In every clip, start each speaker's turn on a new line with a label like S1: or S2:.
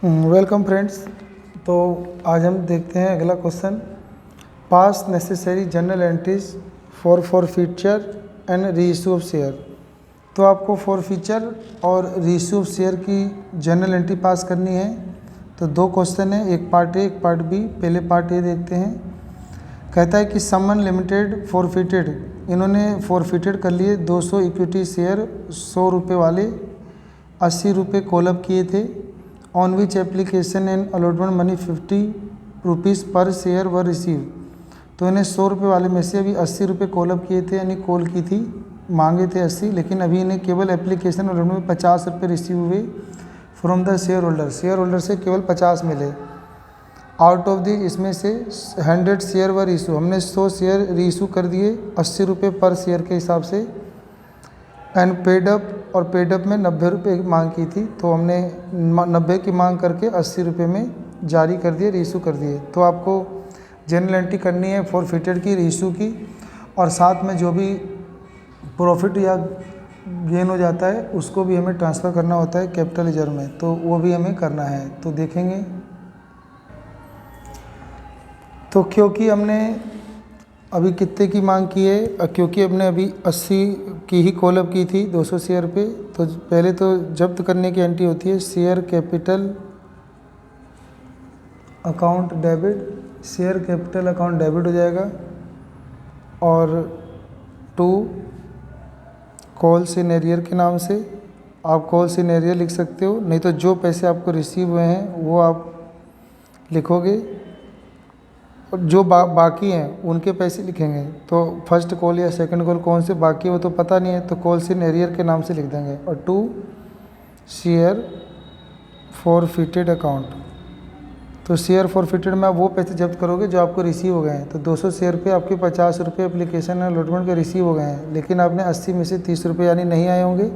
S1: Welcome friends. तो आज हम देखते हैं अगला question. Pass necessary general entries for feature and reissue of share. तो आपको फॉर फीचर और रीइश्यू ऑफ शेयर की जनरल एंट्री पास करनी है। तो दो क्वेश्चन है, एक पार्ट ए एक पार्ट बी। पहले पार्ट ए देखते हैं। कहता है कि समन लिमिटेड फॉरफिटेड, इन्होंने फॉरफिटेड कर लिए 200 इक्विटी शेयर 100 रुपये वाले 80 रुपये कॉलअप किए थे। On which application and allotment money 50 rupees पर शेयर व रिसीव। तो इन्हें 100 रुपये वाले में से अभी 80 रुपये कॉलअप किए थे, यानी कॉल की थी, मांगे थे 80, लेकिन अभी इन्हें केवल एप्लीकेशन और अलॉटमेंट में 50 रुपये रिसीव हुए फ्रॉम द शेयर होल्डर से केवल 50 मिले। आउट ऑफ दी, इसमें से 100 शेयर वर इशू, हमने 100 शेयर रीइशू कर दिए 80 रुपये पर शेयर के हिसाब से। एंड पेडअप, और पेडअप में 90 रुपये की मांग की थी, तो हमने 90 की मांग करके 80 रुपये में जारी कर दिए, रीइशू कर दिए। तो आपको जनरल एंट्री करनी है फॉरफिटेड की, रीइशू की, और साथ में जो भी प्रॉफिट या गेन हो जाता है उसको भी हमें ट्रांसफ़र करना होता है कैपिटल रिजर्व में, तो वो भी हमें करना है। तो देखेंगे। तो क्योंकि हमने अभी कितने की मांग की है, क्योंकि हमने अभी 80 की ही कॉलअप की थी 200 शेयर पे, तो पहले तो जब्त करने की एंट्री होती है share capital account debit. Share capital account debit हो जाएगा, और टू कॉल सिनेरियर के नाम से आप कॉल सिनेरियर लिख सकते हो, नहीं तो जो पैसे आपको रिसीव हुए हैं वो आप लिखोगे, और जो बाकी हैं उनके पैसे लिखेंगे। तो फर्स्ट कॉल या सेकंड कॉल कौन से बाकी है वो तो पता नहीं है, तो कॉल सिन एरियर के नाम से लिख देंगे। और टू शेयर फॉरफिटेड अकाउंट। तो शेयर फॉरफिटेड में आप वो पैसे जब्त करोगे जो आपको रिसीव हो गए हैं। तो 200 शेयर पे आपके 50 रुपये एप्लीकेशन अलॉटमेंट के रिसीव हो गए हैं, लेकिन आपने 80 में से 30 रुपये यानी नहीं आए होंगे,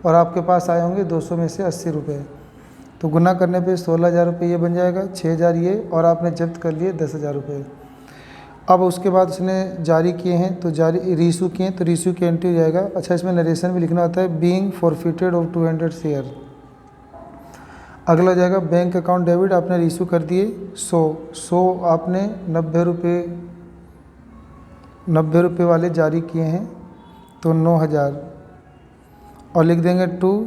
S1: और आपके पास आए होंगे 200 में से 80 रुपये। तो गुना करने पे 16,000 रुपये ये बन जाएगा, 6,000 ये, और आपने जब्त कर लिए 10,000 रुपये। अब उसके बाद उसने जारी किए हैं, तो जारी रीइशू किए हैं, तो रीइशू की एंट्री हो जाएगा। अच्छा, इसमें नरेशन भी लिखना होता है, बीइंग फॉरफिटेड ऑफ 200 शेयर। अगला हो जाएगा बैंक अकाउंट डेबिट, आपने रीइशू कर दिए 100 आपने 90 रुपये वाले जारी किए हैं, तो 9,000, और लिख देंगे to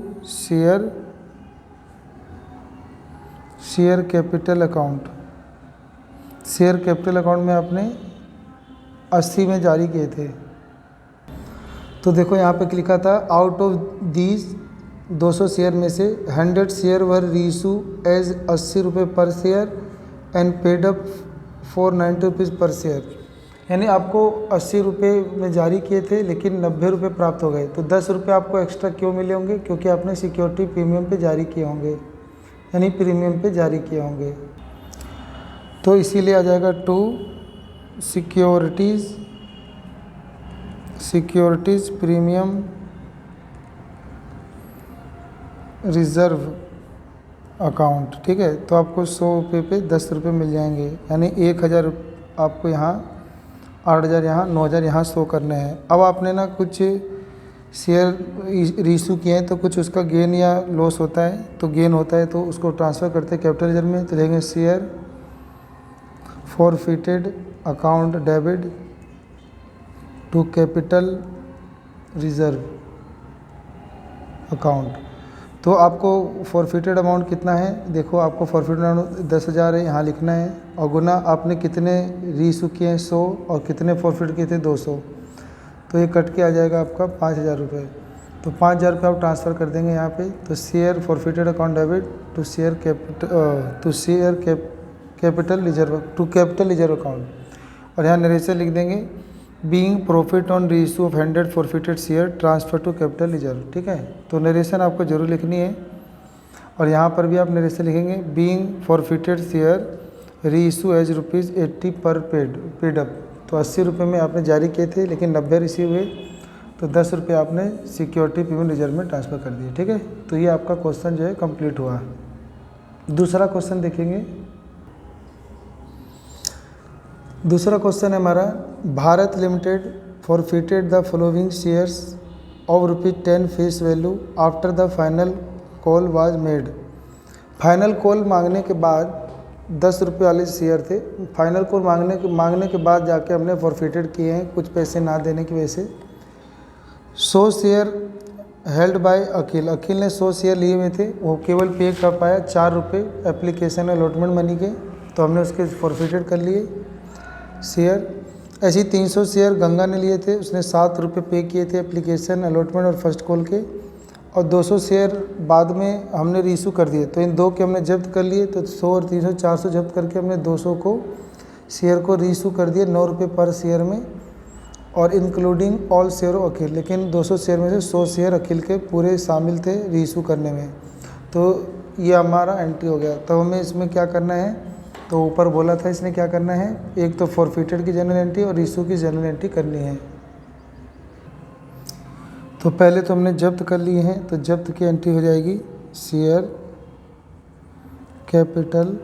S1: share capital account. Share capital account में आपने 80 में जारी किए थे। तो देखो यहाँ पे लिखा था, आउट ऑफ दीज 200 शेयर में से 100 शेयर वर रीइशू एज 80 रुपये पर share and paid up for 90 rupees पर शेयर। यानी आपको 80 रुपये में जारी किए थे, लेकिन 90 रुपये प्राप्त हो गए, तो 10 रुपये आपको एक्स्ट्रा क्यों मिले होंगे? क्योंकि आपने सिक्योरिटी प्रीमियम पे जारी किए होंगे, यानी प्रीमियम पे जारी किए होंगे। तो इसीलिए आ जाएगा to securities premium reserve account. ठीक है, तो आपको 100 रुपये पे 10 रुपये मिल जाएंगे, यानी 1,000 आपको यहाँ, 8,000 यहाँ, 9,000 यहाँ शो करने हैं। अब आपने ना कुछ शेयर रीइशू किए हैं, तो कुछ उसका गेन या लॉस होता है, तो गेन होता है तो उसको ट्रांसफ़र करते हैं कैपिटल रिजर्व में। तो लेंगे share forfeited account debit to capital reserve account. तो आपको फॉरफिटेड अमाउंट कितना है, देखो आपको फॉरफिटेड अमाउंट 10,000 है, यहाँ लिखना है, और गुना आपने कितने रीइशू किए हैं 100, और कितने फॉरफिट किए थे 200, तो ये कट के आ जाएगा आपका 5,000 रुपये। तो 5,000 रुपये आप ट्रांसफ़र कर देंगे यहाँ पे। तो share forfeited account debit to share capital reserve account, और यहाँ नरेशन लिख देंगे, being profit on reissue of 100 forfeited share transfer to capital reserve. ठीक है, तो नरेशन आपको जरूर लिखनी है, और यहाँ पर भी आप नरेशन लिखेंगे, being forfeited share reissue as ₹80 पर पेड अप। तो 80 रुपये में आपने जारी किए थे, लेकिन 90 रिसीव हुए, तो 10 रुपये आपने सिक्योरिटी प्रीमियम रिजर्व में ट्रांसफ़र कर दिए। ठीक है, तो ये आपका क्वेश्चन जो है कंप्लीट हुआ। दूसरा क्वेश्चन देखेंगे। दूसरा क्वेश्चन है हमारा, Bharat limited forfeited the following shares of ₹10 face value after the final call was made final call मांगने के बाद 10 रुपये वाले शेयर थे, फाइनल कॉल मांगने के बाद जाके हमने फॉरफिटेड किए हैं कुछ पैसे ना देने की वजह से। 100 शेयर हेल्ड बाय अखिल ने 100 शेयर लिए हुए थे, वो केवल पे कर पाया 4 रुपये एप्लीकेशन अलॉटमेंट मनी के, तो हमने उसके फॉरफिटेड कर लिए शेयर। ऐसे ही 300 शेयर गंगा ने लिए थे, उसने 7 रुपये पे किए थे एप्लीकेशन अलॉटमेंट और फर्स्ट कॉल के, और 200 शेयर बाद में हमने रीइशू कर दिए। तो इन दो के हमने जब्त कर लिए, तो 100 और 300 400 जब्त करके हमने 200 को शेयर को रीइशू कर दिए 9 रुपये पर शेयर में, और इंक्लूडिंग ऑल शेयर ऑफ अखिल। लेकिन 200 शेयर में से 100 शेयर अखिल के पूरे शामिल थे रीइशू करने में, तो ये हमारा एंट्री हो गया। तो हमें इसमें क्या करना है, तो ऊपर बोला था इसने क्या करना है, एक तो फॉरफिटेड की जनरल एंट्री और रीइशू की जनरल एंट्री करनी है। तो पहले तो हमने जब्त कर लिए हैं, तो जब्त की एंट्री हो जाएगी share capital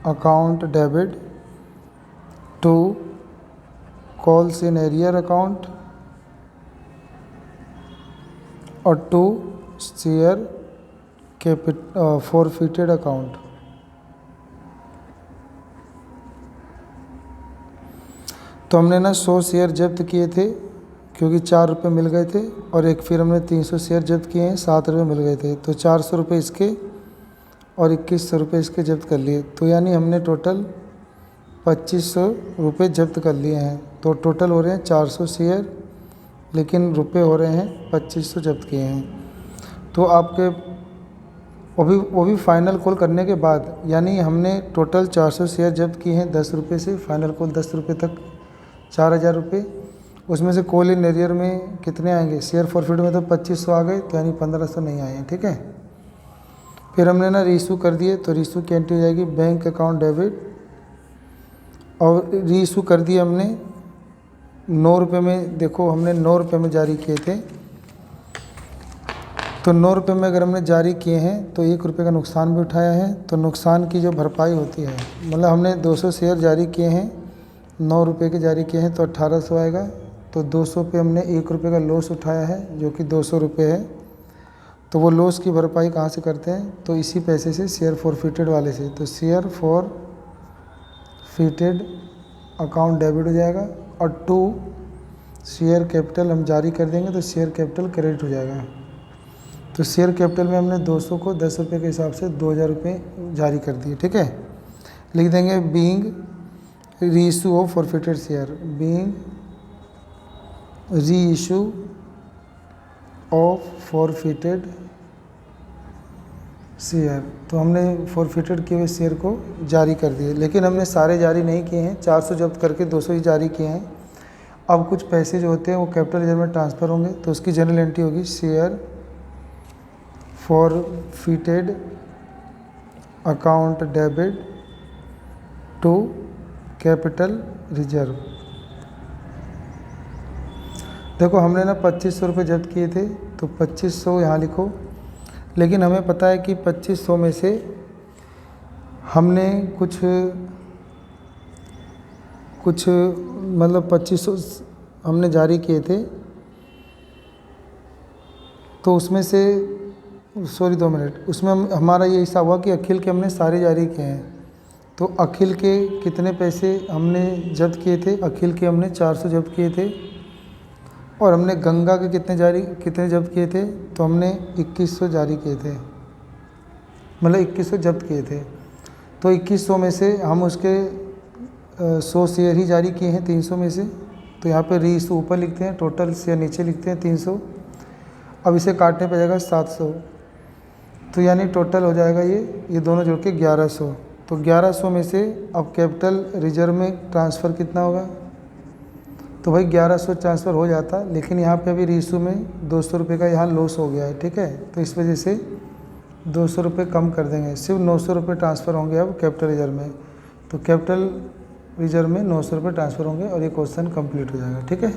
S1: account debit to calls in arrear account और टू शेयर फॉरफिटेड अकाउंट। तो हमने ना 100 शेयर जब्त किए थे क्योंकि 4 रुपये मिल गए थे, और एक फिर हमने 300 शेयर जब्त किए हैं 7 रुपये मिल गए थे, तो 400 रुपये इसके और 2100 रुपये इसके जब्त कर लिए। तो यानी हमने टोटल 2500 रुपये जब्त कर लिए हैं। तो टोटल हो रहे हैं 400 शेयर, लेकिन रुपये हो रहे हैं 2500 जब्त किए हैं। तो आपके वो भी फाइनल कॉल करने के बाद, यानी हमने टोटल 400 शेयर जब्त किए हैं 10 रुपये से, फाइनल कॉल 10 रुपये तक 4000 रुपये। उसमें से कॉल इन एरियर में कितने आएंगे, शेयर फॉरफिट में तो 2500 आ गए, तो यानी 1500 नहीं आए हैं, ठीक है। फिर हमने ना रीइशू कर दिए, तो रीइशू की एंट्री हो जाएगी बैंक अकाउंट डेबिट, और रीइशू कर दिए हमने 9 रुपये में। देखो हमने 9 रुपये में जारी किए थे, तो 9 रुपये में अगर हमने जारी किए हैं तो 1 रुपये का नुकसान भी उठाया है, तो नुकसान की जो भरपाई होती है, मतलब हमने 200 शेयर जारी किए हैं 9 रुपये के जारी किए हैं तो 1800 आएगा, तो 200 पे हमने 1 रुपये का लॉस उठाया है जो कि 200 रुपये है। तो वो लॉस की भरपाई कहाँ से करते हैं, तो इसी पैसे से शेयर फॉरफिटेड वाले से। तो शेयर फॉरफिटेड अकाउंट डेबिट हो जाएगा, और टू शेयर कैपिटल हम जारी कर देंगे तो शेयर कैपिटल क्रेडिट हो जाएगा। तो शेयर कैपिटल में हमने 200 को 10 रुपये के हिसाब से 2000 रुपये जारी कर दिए, ठीक है। लिख देंगे being reissue of forfeited share, being reissue of forfeited share. तो हमने फॉरफिटेड किए हुए शेयर को जारी कर दिए, लेकिन हमने सारे जारी नहीं किए हैं, 400 जब्त करके 200 ही जारी किए हैं। अब कुछ पैसे जो होते हैं वो कैपिटल रिजर्व में ट्रांसफ़र होंगे, तो उसकी जनरल एंट्री होगी share forfeited account debit to capital reserve. देखो हमने ना 2500 रुपये जब्त किए थे, तो 2500 यहाँ लिखो, लेकिन हमें पता है कि 2500 में से हमने कुछ मतलब 2500 हमने जारी किए थे, तो उसमें से 2 मिनट उसमें हमारा ये हिसाब हुआ कि अखिल के हमने सारे जारी किए हैं। तो अखिल के कितने पैसे हमने जब्त किए थे, अखिल के हमने 400 जब्त किए थे, और हमने गंगा के कितने जब्त किए थे, तो हमने 2100 जारी किए थे, मतलब 2100 जब्त किए थे। तो 2100 में से हम उसके 100 शेयर ही जारी किए हैं 300 में से, तो यहाँ पे रीइशू ऊपर लिखते हैं, टोटल शेयर नीचे लिखते हैं 300। अब इसे काटने पे जाएगा 700, तो यानी टोटल हो जाएगा ये दोनों जोड़ के 1100। तो 1100 में से अब कैपिटल रिजर्व में ट्रांसफ़र कितना होगा, तो भाई 1100 ट्रांसफ़र हो जाता, लेकिन यहाँ पे अभी रीइशू में 200 रुपये का यहाँ लॉस हो गया है, ठीक है। तो इस वजह से 200 रुपये कम कर देंगे, सिर्फ 900 रुपये ट्रांसफ़र होंगे अब कैपिटल रिजर्व में। तो कैपिटल रिजर्व में 900 रुपये ट्रांसफ़र होंगे और ये क्वेश्चन कंप्लीट हो जाएगा, ठीक है।